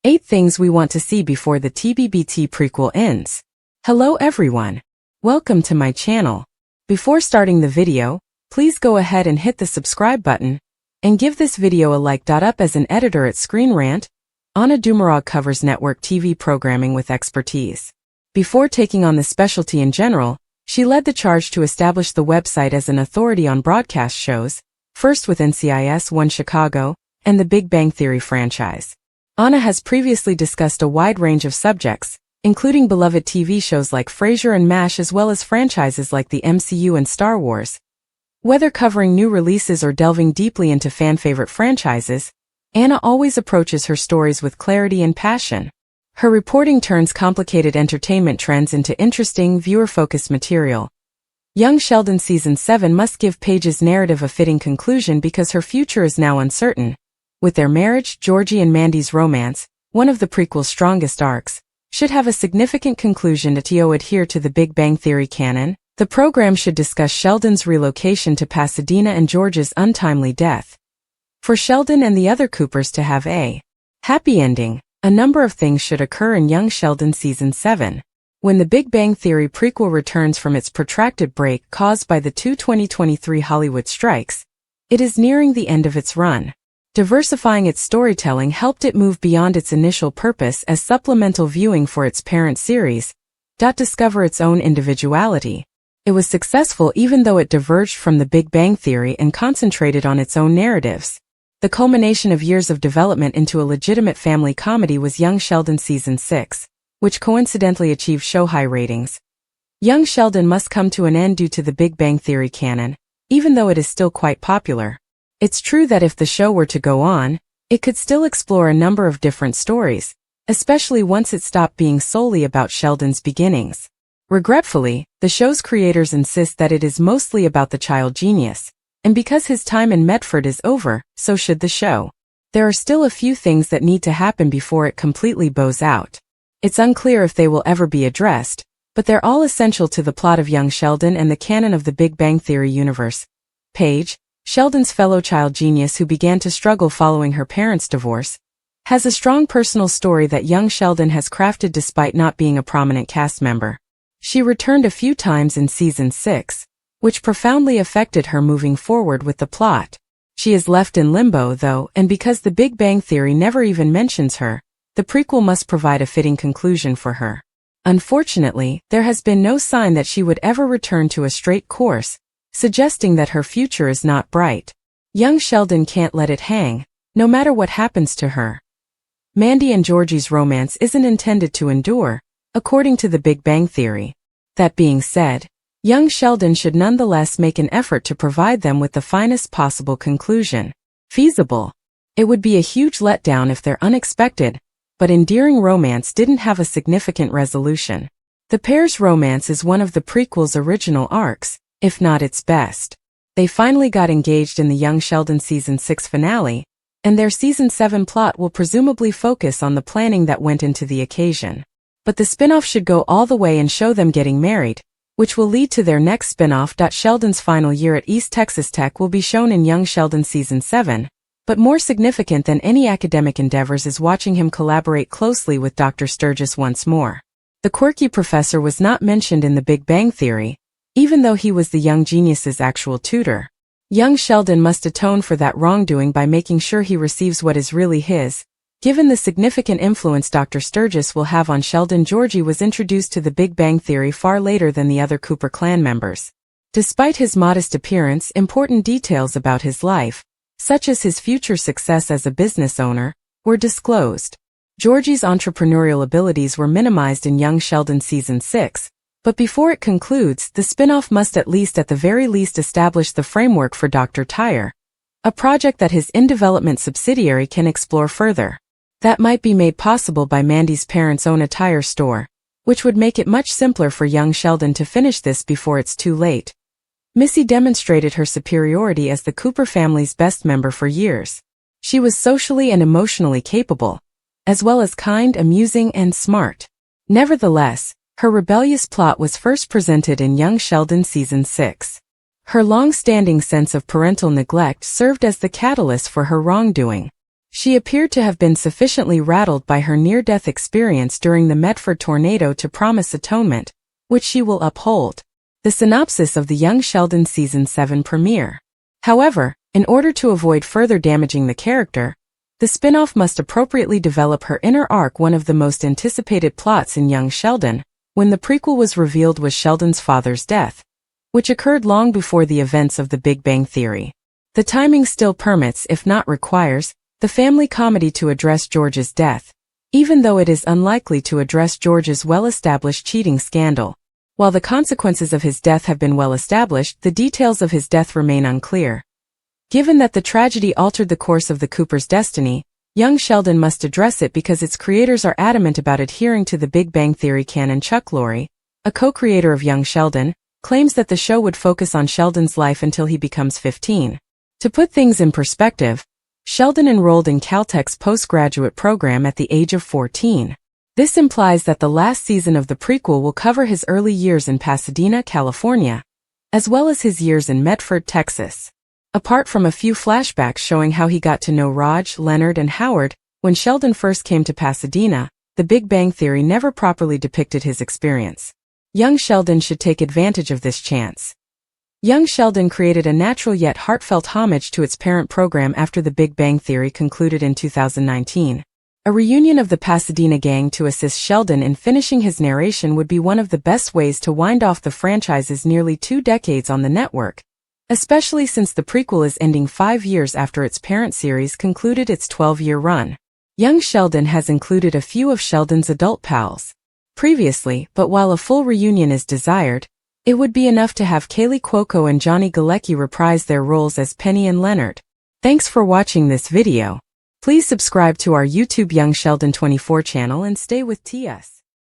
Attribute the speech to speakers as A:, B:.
A: 8 Things We Want to See Before the TBBT Prequel Ends. Hello everyone. Welcome to my channel. Before starting the video, please go ahead and hit the subscribe button, and give this video a like. Up as an editor at Screen Rant, Anna Dumarog covers network TV programming with expertise. Before taking on the specialty in general, she led the charge to establish the website as an authority on broadcast shows, first with NCIS 1 Chicago and the Big Bang Theory franchise. Anna has previously discussed a wide range of subjects, including beloved TV shows like Frasier and MASH, as well as franchises like the MCU and Star Wars. Whether covering new releases or delving deeply into fan-favorite franchises, Anna always approaches her stories with clarity and passion. Her reporting turns complicated entertainment trends into interesting, viewer-focused material. Young Sheldon Season 7 must give Paige's narrative a fitting conclusion because her future is now uncertain. With their marriage, Georgie and Mandy's romance, one of the prequel's strongest arcs, should have a significant conclusion to adhere to the Big Bang Theory canon. The program should discuss Sheldon's relocation to Pasadena and George's untimely death. For Sheldon and the other Coopers to have a happy ending, a number of things should occur in Young Sheldon Season 7. When the Big Bang Theory prequel returns from its protracted break caused by the 2023 Hollywood strikes, it is nearing the end of its run. Diversifying its storytelling helped it move beyond its initial purpose as supplemental viewing for its parent series, discover its own individuality. It was successful even though it diverged from the Big Bang Theory and concentrated on its own narratives. The culmination of years of development into a legitimate family comedy was Young Sheldon Season 6, which coincidentally achieved show-high ratings. Young Sheldon must come to an end due to the Big Bang Theory canon, even though it is still quite popular. It's true that if the show were to go on, it could still explore a number of different stories, especially once it stopped being solely about Sheldon's beginnings. Regretfully, the show's creators insist that it is mostly about the child genius, and because his time in Medford is over, so should the show. There are still a few things that need to happen before it completely bows out. It's unclear if they will ever be addressed, but they're all essential to the plot of Young Sheldon and the canon of the Big Bang Theory universe. Paige, Sheldon's fellow child genius who began to struggle following her parents' divorce, has a strong personal story that Young Sheldon has crafted despite not being a prominent cast member. She returned a few times in Season 6, which profoundly affected her moving forward with the plot. She is left in limbo though, and because the Big Bang Theory never even mentions her, the prequel must provide a fitting conclusion for her. Unfortunately, there has been no sign that she would ever return to a straight course, suggesting that her future is not bright. Young Sheldon can't let it hang, no matter what happens to her. Mandy and Georgie's romance isn't intended to endure, according to the Big Bang Theory. That being said, Young Sheldon should nonetheless make an effort to provide them with the finest possible conclusion feasible. It would be a huge letdown if their unexpected, but endearing romance didn't have a significant resolution. The pair's romance is one of the prequel's original arcs, if not its best. They finally got engaged in the Young Sheldon Season 6 finale, and their Season 7 plot will presumably focus on the planning that went into the occasion. But the spin-off should go all the way and show them getting married, which will lead to their next spin-off. Sheldon's final year at East Texas Tech will be shown in Young Sheldon Season 7, but more significant than any academic endeavors is watching him collaborate closely with Dr. Sturgis once more. The quirky professor was not mentioned in the Big Bang Theory, even though he was the young genius's actual tutor. Young Sheldon must atone for that wrongdoing by making sure he receives what is really his. Given the significant influence Dr. Sturgis will have on Sheldon, Georgie was introduced to the Big Bang Theory far later than the other Cooper clan members. Despite his modest appearance, important details about his life, such as his future success as a business owner, were disclosed. Georgie's entrepreneurial abilities were minimized in Young Sheldon Season 6, but before it concludes, the spin-off must at the very least establish the framework for Dr. Tire, a project that his in-development subsidiary can explore further. That might be made possible by Mandy's parents' own tire store, which would make it much simpler for Young Sheldon to finish this before it's too late. Missy demonstrated her superiority as the Cooper family's best member for years. She was socially and emotionally capable, as well as kind, amusing, and smart. Nevertheless, her rebellious plot was first presented in Young Sheldon Season 6. Her long-standing sense of parental neglect served as the catalyst for her wrongdoing. She appeared to have been sufficiently rattled by her near-death experience during the Medford tornado to promise atonement, which she will uphold. The synopsis of the Young Sheldon Season 7 premiere. However, in order to avoid further damaging the character, the spin-off must appropriately develop her inner arc. One of the most anticipated plots in Young Sheldon, when the prequel was revealed, was Sheldon's father's death, which occurred long before the events of The Big Bang Theory. The timing still permits, if not requires, the family comedy to address George's death, even though it is unlikely to address George's well-established cheating scandal. While the consequences of his death have been well established, the details of his death remain unclear. Given that the tragedy altered the course of the Cooper's destiny, Young Sheldon must address it because its creators are adamant about adhering to the Big Bang Theory canon. Chuck Lorre, a co-creator of Young Sheldon, claims that the show would focus on Sheldon's life until he becomes 15. To put things in perspective, Sheldon enrolled in Caltech's postgraduate program at the age of 14. This implies that the last season of the prequel will cover his early years in Pasadena, California, as well as his years in Medford, Texas. Apart from a few flashbacks showing how he got to know Raj, Leonard, and Howard, when Sheldon first came to Pasadena, The Big Bang Theory never properly depicted his experience. Young Sheldon should take advantage of this chance. Young Sheldon created a natural yet heartfelt homage to its parent program after The Big Bang Theory concluded in 2019. A reunion of the Pasadena gang to assist Sheldon in finishing his narration would be one of the best ways to wind off the franchise's nearly 2 decades on the network, especially since the prequel is ending 5 years after its parent series concluded its 12-year run. Young Sheldon has included a few of Sheldon's adult pals previously, but while a full reunion is desired, it would be enough to have Kaylee Cuoco and Johnny Galecki reprise their roles as Penny and Leonard. Thanks for watching this video. Please subscribe to our YouTube Young Sheldon 24 channel and stay with TS.